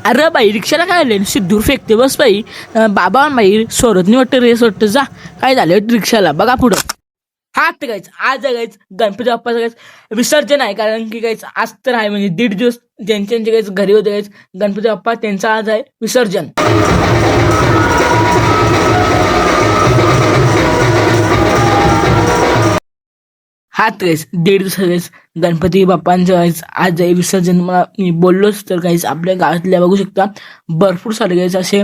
अरे बाई रिक्षाला काय आले नुसती दूर फेकते बस बाई. बाबा बाई सोरतनी वाटतं रेस वाटतं जा. काय झालं रिक्षाला बघा पुढं. हा तर गायच आज गायच गणपती बाप्पाचं गायच विसर्जन आहे. कारण की गायच आज तर आहे म्हणजे 1.5 दिवस ज्यांच्या गायच घरी होते गायच गणपती बाप्पा त्यांचं आज आहे विसर्जन. हा तेच 1.5 दिवस गणपती बाप्पांचं आज आहे विसर्जन. मला मी बोललोच तर काहीच आपल्या गावातल्या बघू शकता भरपूर सारे गाईस असे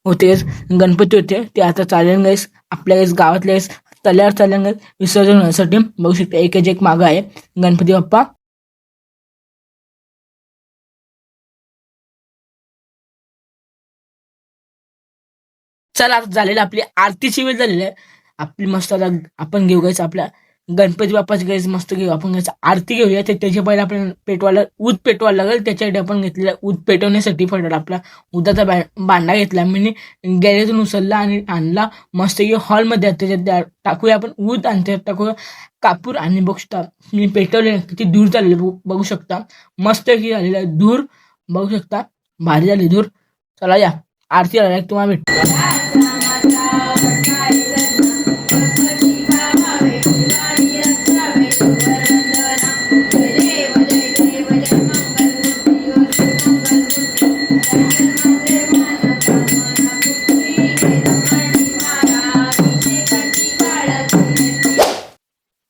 होते गणपती होते ते आता चालेल गाईस आपल्या गावातल्या तल्यावर चालेल गाईस विसर्जन होण्यासाठी. बघू शकता एकच एक मागं आहे गणपती बाप्पा. चला आता झालेलं आपली आरतीची वेळ झालेली आहे. आपली मस्त आता आपण घेऊ गायचं आपल्या गणपती बाप्पाची गायचं मस्त घेऊ आपण गायचं आरती घेऊया. त्याच्या पहिले आपण पेटवायला ऊद पेटवायला लागेल. त्याच्यासाठी आपण घेतलेला ऊद पेटवण्यासाठी फटाला आपला उदाचा बांडा घेतला मी गॅरेजून उचलला आणि आणला मस्त हॉलमध्ये. त्याच्यात टाकूया आपण ऊद आणि त्याच्यात टाकूया कापूर आणि बघू शकता मी पेटवले किती दूर झालेले बघू शकता. मस्त की झालेलं आहे दूर बघू शकता भारी झाली दूर. चला या आरती आल्या तुम्हाला भेटतो.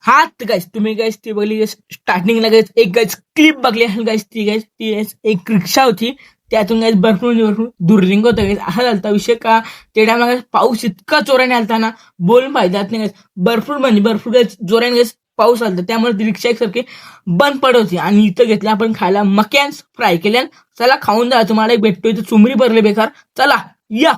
हा गाईस तुम्ही गाईस ती बघली स्टार्टिंगला गाईस एक गाईस क्लिप बघली असेल गाईस ती एक रिक्षा होती त्यातून गाईस भरपूर दुर्लिंग होतं गाईस. असा झालता विषय का त्या टायमाला पाऊस इतका जोराने आलता ना बोलून पाहिजे नाही गाईस. भरपूर गाईस जोराने गाईस पाऊस आलता त्यामुळे ती रिक्षा एकसारखी बंद पडत होती. आणि इथं घेतल्या आपण खायला मक्यान्स फ्राय केल्या. चला खाऊन जा तुम्हाला भेटतो इथं चुमरी भरले बेकार. चला या.